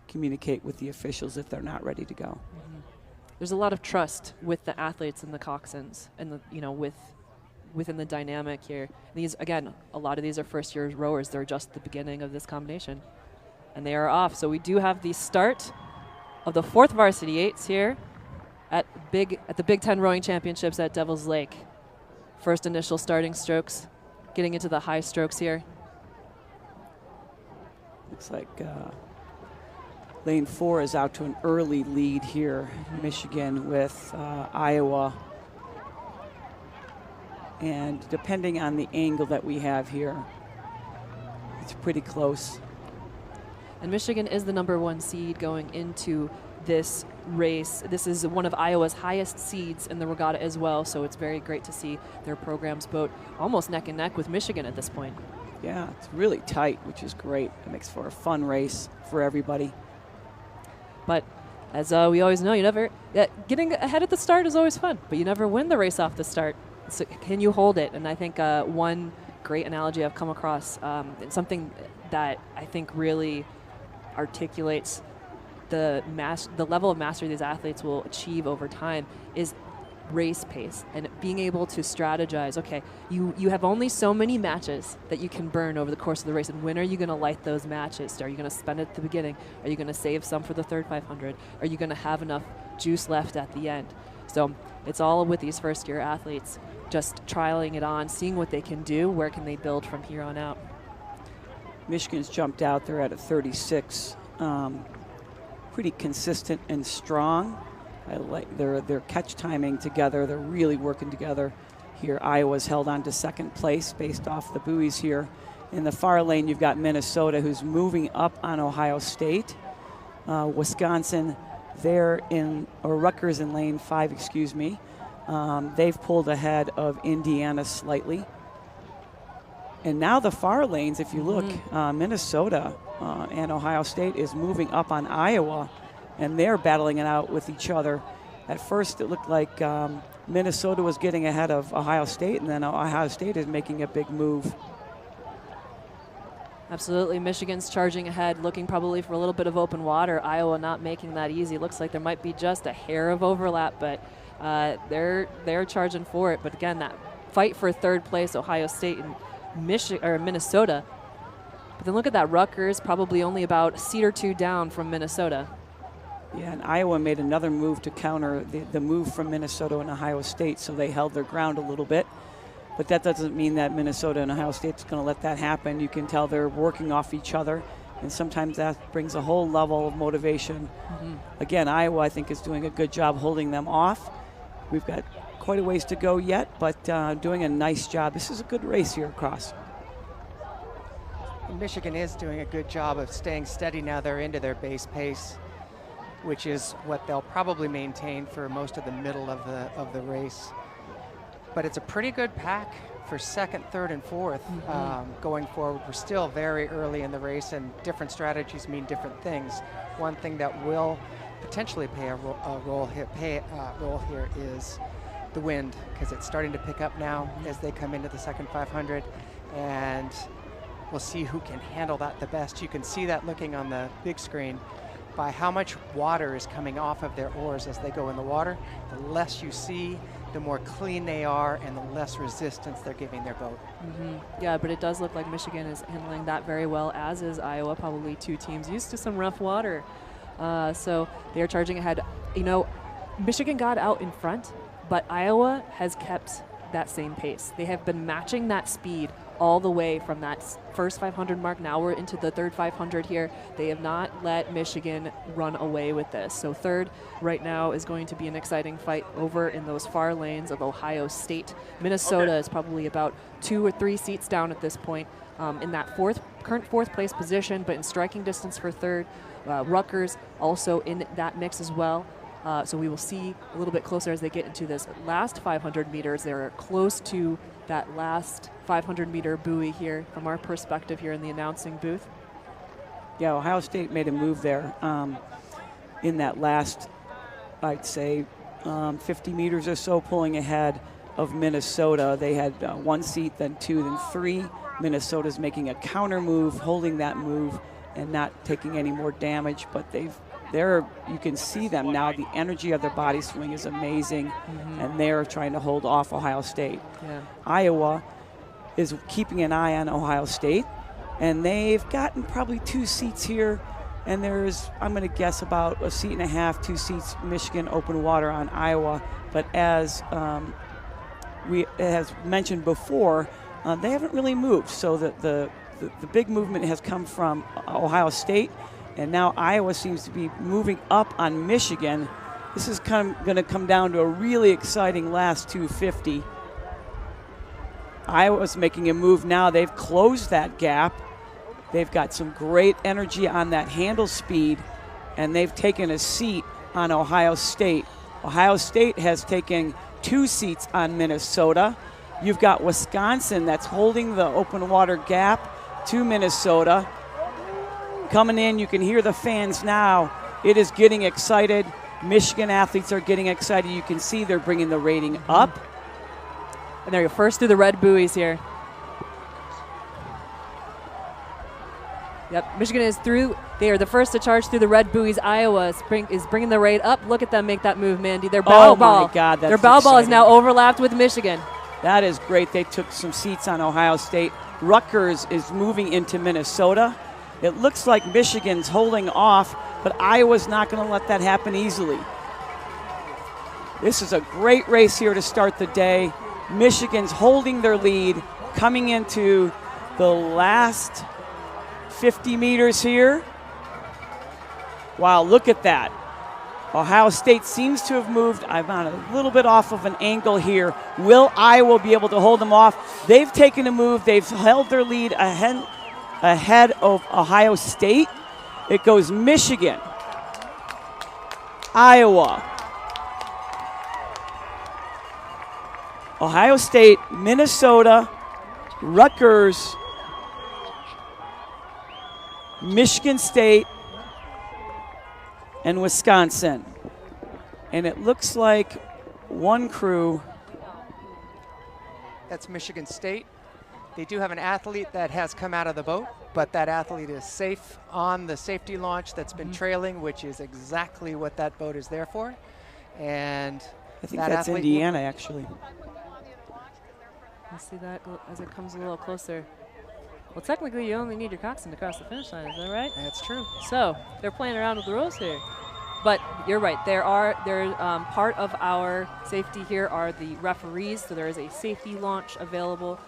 communicate with the officials if they're not ready to go. There's a lot of trust with the athletes and the coxswains, and within the dynamic here. These, again, a lot of these are first-year rowers. They're just the beginning of this combination, and they are off. So we do have the start of the 4th varsity 8s here at the Big Ten Rowing Championships at Devil's Lake. First initial starting strokes, getting into the high strokes here. Looks like lane 4 is out to an early lead here. Michigan with Iowa. And depending on the angle that we have here, it's pretty close. And Michigan is the #1 seed going into this race. This is one of Iowa's highest seeds in the regatta as well, so it's very great to see their programs boat almost neck and neck with Michigan at this point. Yeah, it's really tight, which is great. It makes for a fun race for everybody. But as we always know, getting ahead at the start is always fun, but you never win the race off the start. So can you hold it? And I think one great analogy I've come across, and something that I think really articulates the level of mastery these athletes will achieve over time, is race pace and being able to strategize. Okay, you have only so many matches that you can burn over the course of the race, and when are you going to light those matches? Are you going to spend it at the beginning? Are you going to save some for the third 500? Are you going to have enough juice left at the end? So it's all with these first-year athletes, just trialing it on, seeing what they can do, where can they build from here on out. Michigan's jumped out there at a 36. Pretty consistent and strong. I like their catch timing together. They're really working together here. Iowa's held on to second place based off the buoys here. In the far lane, you've got Minnesota, who's moving up on Ohio State. Wisconsin, Rutgers in lane 5, excuse me. They've pulled ahead of Indiana slightly. And now the far lanes, if you look, Minnesota and Ohio State is moving up on Iowa, and they're battling it out with each other. At first, it looked like Minnesota was getting ahead of Ohio State, and then Ohio State is making a big move. Absolutely. Michigan's charging ahead, looking probably for a little bit of open water. Iowa not making that easy. Looks like there might be just a hair of overlap, but they're charging for it. But again, that fight for third place, Ohio State and Minnesota. But then look at that, Rutgers probably only about a seat or two down from Minnesota. Yeah, and Iowa made another move to counter the move from Minnesota and Ohio State, so they held their ground a little bit. But that doesn't mean that Minnesota and Ohio State's going to let that happen. You can tell they're working off each other, and sometimes that brings a whole level of motivation. Again, Iowa, I think, is doing a good job holding them off. We've got quite a ways to go yet, but doing a nice job. This is a good race here across. Michigan is doing a good job of staying steady now. They're into their base pace, which is what they'll probably maintain for most of the middle of the race. But it's a pretty good pack for second, third, and fourth going forward. We're still very early in the race, and different strategies mean different things. One thing that will potentially play a role here is the wind, because it's starting to pick up now as they come into the second 500, and we'll see who can handle that the best. You can see that looking on the big screen by how much water is coming off of their oars as they go in the water. The less you see, the more clean they are, and the less resistance they're giving their boat. Yeah, but it does look like Michigan is handling that very well, as is Iowa, probably two teams used to some rough water. So they're charging ahead. Michigan got out in front, but Iowa has kept that same pace. They have been matching that speed all the way from that first 500 mark. Now we're into the third 500 here. They have not let Michigan run away with this. So third right now is going to be an exciting fight over in those far lanes of Ohio State. Minnesota is probably about 2 or 3 seats down at this point in that current fourth place position, but in striking distance for third. Rutgers also in that mix as well. So we will see a little bit closer as they get into this last 500 meters. They're close to that last 500-meter buoy here from our perspective here in the announcing booth. Yeah, Ohio State made a move there in that last, I'd say, 50 meters or so, pulling ahead of Minnesota. They had 1 seat, then 2, then 3. Minnesota's making a counter move, holding that move, and not taking any more damage. But you can see them now. The energy of their body swing is amazing, and they're trying to hold off Ohio State. Yeah. Iowa is keeping an eye on Ohio State, and they've gotten probably 2 seats here, and there's, I'm going to guess, about a seat and a half, 2 seats Michigan open water on Iowa. But as mentioned before, they haven't really moved. So the big movement has come from Ohio State, and now Iowa seems to be moving up on Michigan. This is going to come down to a really exciting last 250. Iowa's making a move now. They've closed that gap. They've got some great energy on that handle speed, and they've taken a seat on Ohio State. Ohio State has taken 2 seats on Minnesota. You've got Wisconsin that's holding the open water gap to Minnesota. Coming in, you can hear the fans now. It is getting excited. Michigan athletes are getting excited. You can see they're bringing the rating up. And there you go, first through the red buoys here. Yep, Michigan is through. They are the first to charge through the red buoys. Iowa is bringing the rate up. Look at them make that move, Mandy. Their bow ball. Oh my God, that's their bow ball is exciting. now overlapped with Michigan. That is great. They took some seats on Ohio State. Rutgers is moving into Minnesota. It looks like Michigan's holding off, but Iowa's not going to let that happen easily. This is a great race here to start the day. Michigan's holding their lead, coming into the last 50 meters here. Wow, look at that. Ohio State seems to have moved. I'm on a little bit off of an angle here. Will Iowa be able to hold them off? They've taken a move. They've held their lead ahead of Ohio State. It goes Michigan, Iowa, Ohio State, Minnesota, Rutgers, Michigan State, and Wisconsin. And it looks like one crew. That's Michigan State. They do have an athlete that has come out of the boat, but that athlete is safe on the safety launch that's been trailing, which is exactly what that boat is there for. And I think that that's athlete Indiana, actually. Let's see that as it comes a little closer. Well, technically, you only need your coxswain to cross the finish line. Is that right? That's true. So they're playing around with the rules here. But you're right. Part of our safety here are the referees. So there is a safety launch available